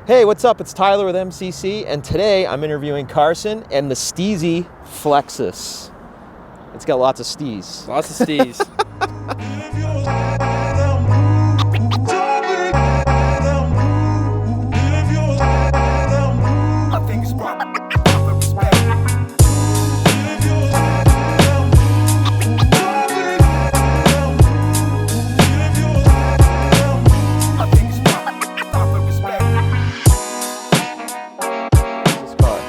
Hey, what's up? It's Tyler with MCC, and today I'm interviewing Carson and the Steezy Flexus. It's got lots of stees. Lots of stees.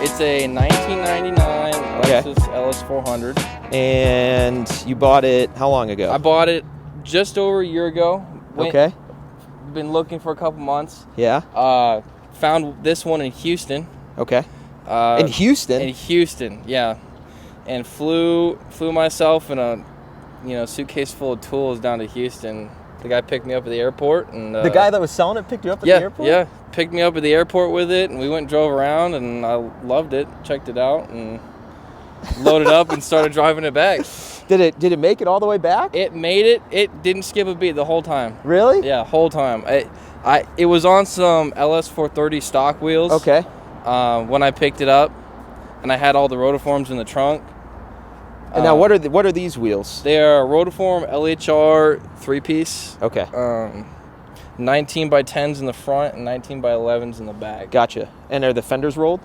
It's a 1999 Lexus LS400. And you bought it how long ago? I bought it just over a year ago. Okay. Been looking for a couple months. Yeah. Found this one in Houston. Okay. In Houston? In Houston, yeah. And flew myself in a suitcase full of tools down to Houston. The guy picked me up at the airport, and the guy that was selling it picked you up at the airport? Yeah, picked me up at the airport with it, and we went and drove around, and I loved it. Checked it out, and loaded up and started driving it back. Did it make it all the way back? It made it. It didn't skip a beat the whole time. Really? Yeah, whole time. It was on some LS430 stock wheels. Okay. When I picked it up, and I had all the rotiforms in the trunk. And now, what are these wheels? They are a rotiform LHR 3-piece. Okay. 19 by 10s in the front and 19 by 11s in the back. Gotcha. And are the fenders rolled?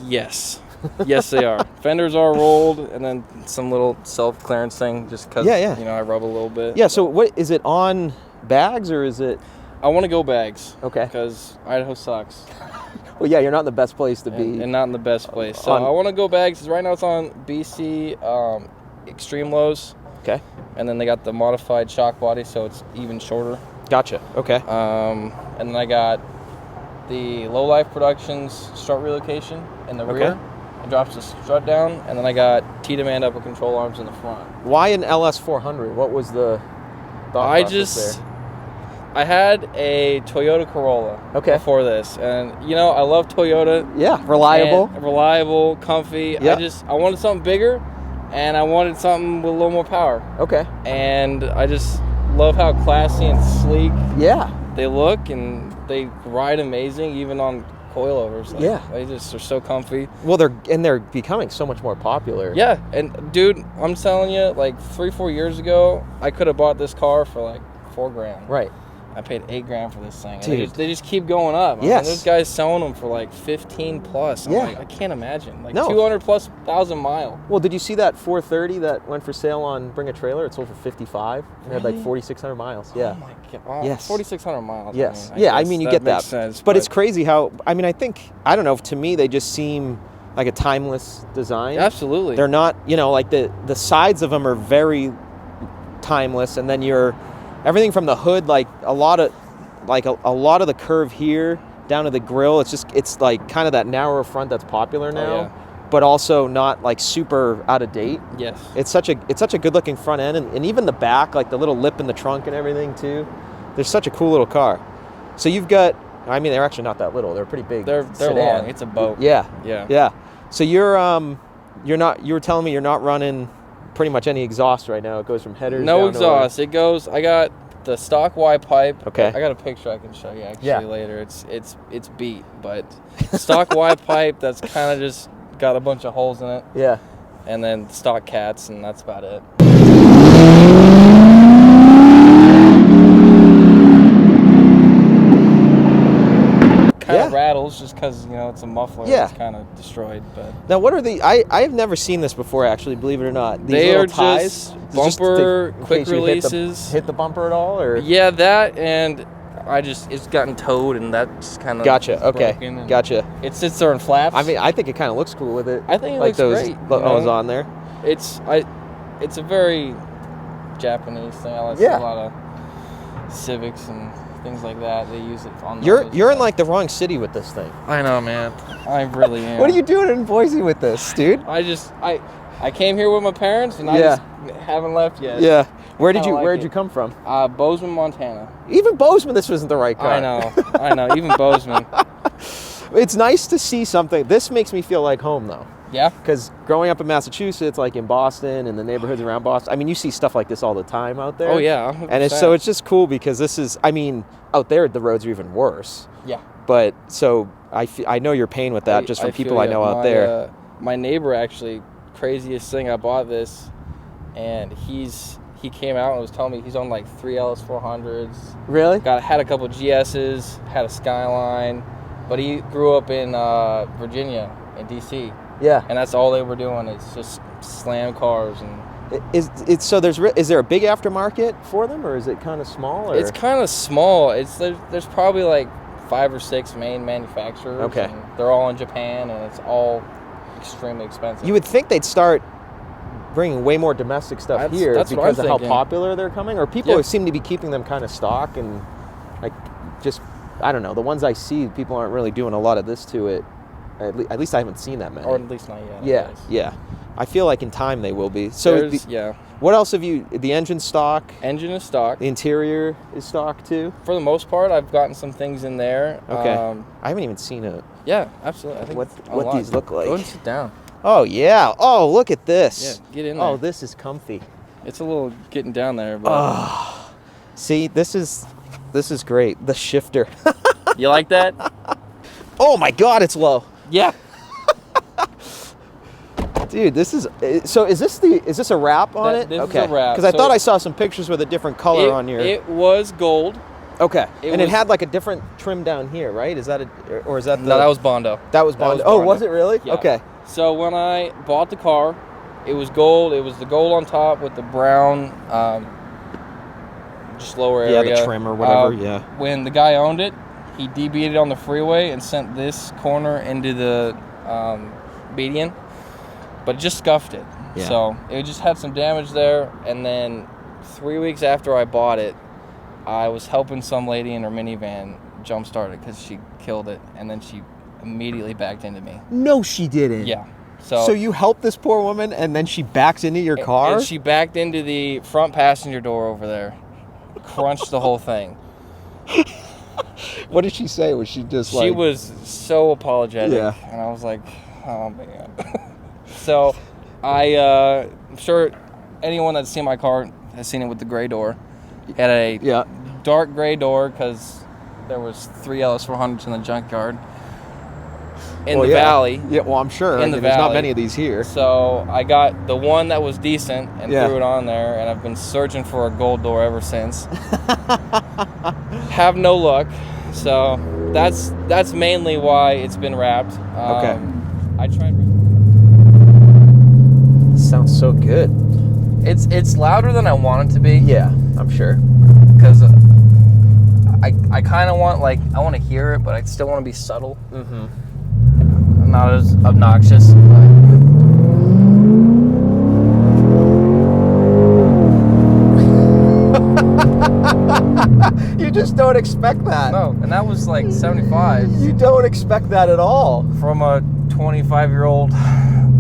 Yes. Yes, they are. Fenders are rolled, and then some little self-clearance thing just because, I rub a little bit. Yeah, so what, is it on bags or is it? I want to go bags. Okay. Because Idaho sucks. Well, yeah, you're not in the best place to be. And not in the best place. So I want to go bags. Right now it's on BC extreme lows. Okay. And then they got the modified shock body, so it's even shorter. Gotcha. Okay. And then I got the Low Life Productions strut relocation in the rear. It drops the strut down, and then I got T-demand upper control arms in the front. Why an LS400? What was the thought process there? I had a Toyota Corolla before this, and I love Toyota. Yeah, reliable, comfy. Yeah. I wanted something bigger, and I wanted something with a little more power. Okay. And I just love how classy and sleek they look, and they ride amazing even on coilovers. They just are so comfy. Well, they're becoming so much more popular. Yeah, and dude, I'm telling you, like 3-4 years ago, I could have bought this car for like $4,000. Right. I paid $8,000 for this thing. Dude. They just keep going up. Yes. I mean, there's guys selling them for like 15 plus. I'm like, I can't imagine. Like 200,000+ miles. Well, did you see that 430 that went for sale on Bring a Trailer? It sold for 55. It had like 4,600 miles. Yeah. Oh my god. Yes. 4,600 miles. Yes. I mean, you get that. Makes sense, but it's crazy how. I mean, I don't know. To me, they just seem like a timeless design. Absolutely. They're not. Like the sides of them are very timeless, and then everything from the hood, like a lot of the curve here down to the grill, it's like kind of that narrower front that's popular now, but also not like super out of date. Yes. It's such a good looking front end, and even the back, like the little lip in the trunk and everything too. They're such a cool little car. So you've got, I mean, they're actually not that little. They're pretty big. They're long. It's a boat. Yeah. So you were telling me you're not running pretty much any exhaust right now. It goes from headers. No exhaust. It goes. I got the stock Y pipe. Okay. I got a picture I can show you actually later. It's beat, but stock Y pipe that's kind of just got a bunch of holes in it. Yeah. And then stock cats, and that's about it. Kind of rattles just because it's a muffler that's kind of destroyed. But now, what are the? I have never seen this before, actually. Believe it or not, they are ties, just bumper quick releases. Hit the bumper at all, or that, and it's gotten towed, and that's kind of gotcha. Okay, gotcha. It sits there and flaps. I mean, I think it kind of looks cool with it. I think it like looks great. Those on there. It's a very Japanese thing. I like a lot of Civics and things like that. They use it on. You're in like the wrong city with this thing. I know, man. I really am. What are you doing in Boise with this, dude? I came here with my parents, and I just haven't left yet. Yeah. Where'd you come from? Bozeman, Montana. Even Bozeman, this wasn't the right car. I know. Even Bozeman. It's nice to see something. This makes me feel like home, though. Yeah. Because growing up in Massachusetts, like in Boston and the neighborhoods around Boston, I mean, you see stuff like this all the time out there. Oh, yeah. 100%. And it's just cool because this is, I mean, out there, the roads are even worse. Yeah. But so I know your pain with that just from people I know out there. My neighbor, actually, craziest thing, I bought this, and he came out and was telling me he's on like 3 LS400s. Really? Had a couple GSs, had a Skyline, but he grew up in Virginia, in DC. Yeah. And that's all they were doing. It's just slam cars. And is there a big aftermarket for them, or is it kind of small? Or? It's kind of small. There's probably like 5 or 6 main manufacturers. Okay. And they're all in Japan, and it's all extremely expensive. You would think they'd start bringing way more domestic stuff here because of how popular they're coming, or people seem to be keeping them kind of stock and like just, I don't know, the ones I see, people aren't really doing a lot of this to it. At least I haven't seen that many. Or at least not yet. Yeah. I feel like in time they will be. So what else have you? The engine stock. Engine is stock. The interior is stock too. For the most part, I've gotten some things in there. Okay. I haven't even seen it. Yeah, absolutely. I think what these look like. Go and sit down. Oh yeah. Oh, look at this. Yeah, get in there. Oh, this is comfy. It's a little getting down there, but see, this is great. The shifter. You like that? Oh my God, it's low. Yeah. Dude, this is so. Is this a wrap on it? This is a wrap. Because I thought I saw some pictures with a different color on here. It was gold. Okay. It had like a different trim down here, right? Is that or is that the? No, that was Bondo. That was Bondo. Oh, was it really? Yeah. Okay. So when I bought the car, it was gold. It was the gold on top with the brown, just lower area. Yeah, the trim or whatever. Yeah. When the guy owned it, he DB'd it on the freeway and sent this corner into the median, but just scuffed it. Yeah. So it just had some damage there. And then 3 weeks after I bought it, I was helping some lady in her minivan jump start it because she killed it, and then she immediately backed into me. No, she didn't. Yeah. So you helped this poor woman, and then she backs into your car? And she backed into the front passenger door over there, crunched the whole thing. What did she say? Was she just like... She was so apologetic. Yeah. And I was like, oh, man. So I'm sure anyone that's seen my car has seen it with the gray door. It had a dark gray door because there was 3 LS400s in the junkyard in the valley. Yeah, well, I'm sure. In the there's valley. not many of these here. So I got the one that was decent and threw it on there, and I've been searching for a gold door ever since. Have no luck. So that's mainly why it's been wrapped. Okay. I tried. Sounds so good. It's louder than I want it to be. Yeah, I'm sure. Because I kind of want, like, I want to hear it, but I still want to be subtle. Mm-hmm. Not as obnoxious. You just don't expect that. No, and that was like 75. You don't expect that at all. From a 25-year-old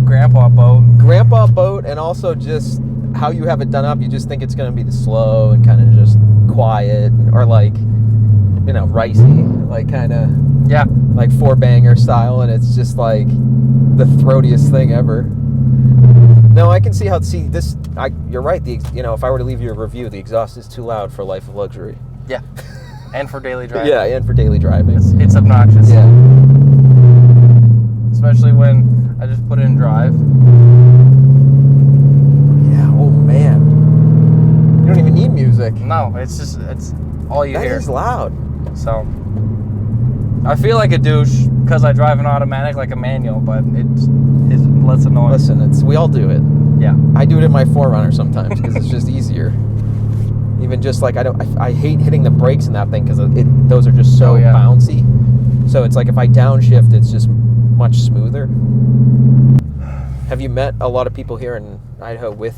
grandpa boat. Grandpa boat, and also just how you have it done up, you just think it's going to be slow and kind of just quiet, or like, you know, ricey, like kind of, like 4-banger style, and it's just like the throatiest thing ever. No, I can see how. You're right. If I were to leave you a review, the exhaust is too loud for life of luxury. Yeah, and for daily driving. Yeah, and for daily driving. It's obnoxious. Yeah. Especially when I just put it in drive. Yeah. Oh man. You don't even need music. No, it's all you hear. That is loud. So I feel like a douche because I drive an automatic like a manual, but it's less annoying. Listen, we all do it. Yeah. I do it in my 4Runner sometimes because it's just easier. Even just like I hate hitting the brakes in that thing because those are just so bouncy. So it's like if I downshift, it's just much smoother. Have you met a lot of people here in Idaho with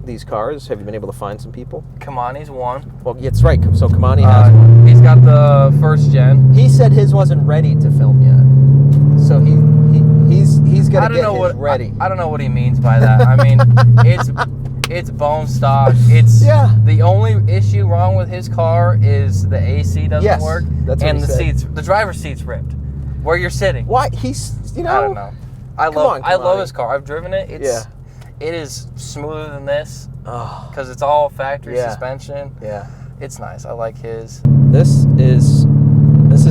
these cars? Have you been able to find some people? Kamani's one. Well, it's right. So Kamani has one. He's got the first gen. He said his wasn't ready to film yet. So he's gonna get his ready. I don't know what he means by that. I mean, it's bone stock. It's the only issue wrong with his car is the AC doesn't work, that's and what the driver's seat's ripped. where you're sitting. Why? He's, you know. I don't know. I love his car. I've driven it. It is smoother than this because it's all factory suspension. Yeah. It's nice. I like his. This is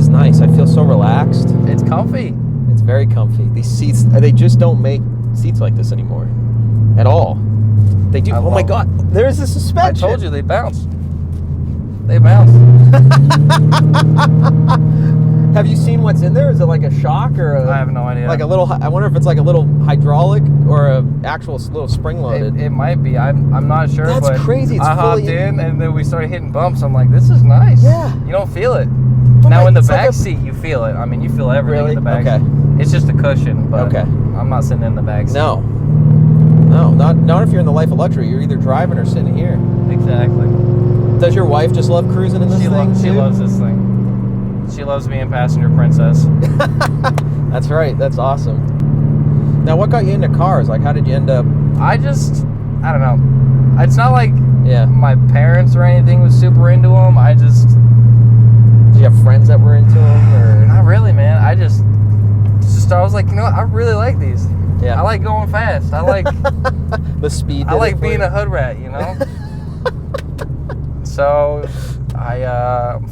nice. I feel so relaxed. It's comfy. It's very comfy. These seats, they just don't make seats like this anymore at all. They do. Oh my God. There's the suspension. I told you they bounce. They bounce. Have you seen what's in there? Is it like a shock or I have no idea. Like a little, I wonder if it's like a little hydraulic or a actual little spring loaded. It might be. I'm not sure. That's but crazy. It's I hopped fully in and then we started hitting bumps. I'm like, this is nice. Yeah. You don't feel it. Oh now my, in the it's back like seat, you feel it. I mean, you feel everything Really? in the back Okay. seat. It's just a cushion, but Okay. I'm not sitting in the back seat. No, not if you're in the life of luxury. You're either driving or sitting here. Exactly. Does your wife just love cruising in this thing? She loves this thing. She loves being passenger princess. That's right. That's awesome. Now, what got you into cars? Like, how did you end up? I don't know. It's not like Yeah. my parents or anything was super into them. Did you have friends that were into them, or? Not really, man. I was like, you know what? I really like these. Yeah. I like going fast. I like The speed. I like being a hood rat, you know. So,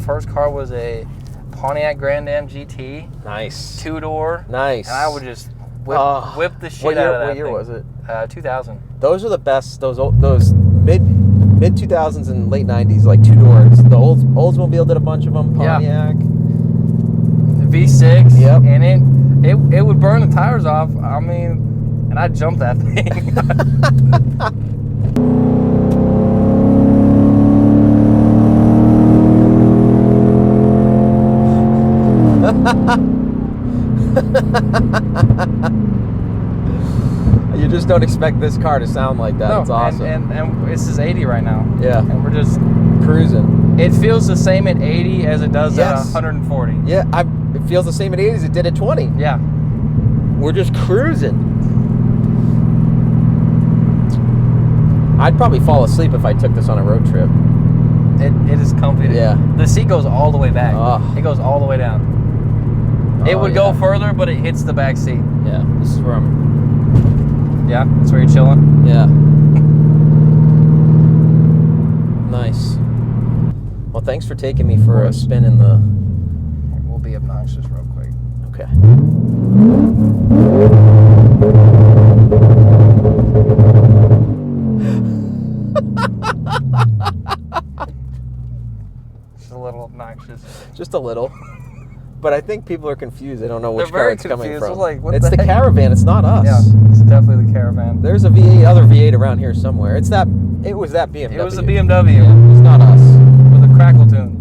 first car was a Pontiac Grand Am GT. Nice. 2-door. Nice. And I would just whip the shit out of that. What year thing. was it? 2000. Those are the best. Those mid 2000s and late 90s, like 2-doors. The Oldsmobile did a bunch of them. Pontiac. Yeah. The V6. Yep. And it would burn the tires off. I mean, and I'd jump that thing. You just don't expect this car to sound like that. No, it's awesome. And this is 80 right now. Yeah. And we're just Cruising. It feels the same at 80 as it does Yes. at 140. Yeah, it feels the same at 80 as it did at 20. Yeah. We're just cruising. I'd probably fall asleep if I took this on a road trip. It is comfy. Yeah. The seat goes all the way back. Oh. It goes all the way down. It would go further, but it hits the back seat. Yeah, this is where I'm. Yeah, that's where you're chilling. Yeah. Nice. Well, thanks for taking me for a spin in the. We'll be obnoxious real quick. Okay. Just a little obnoxious. Just a little. But I think people are confused. They don't know which They're car very it's coming confused. from. It's like, what it's the the heck? Caravan. It's not us. Yeah, it's definitely the Caravan. There's a other V8 around here somewhere. It was that BMW. It was a BMW. Yeah, it's not us. With a crackle tune.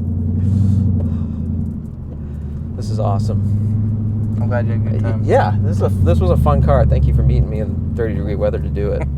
This is awesome. I'm glad you had a good time. Yeah, this was a fun car. Thank you for meeting me in 30-degree weather to do it.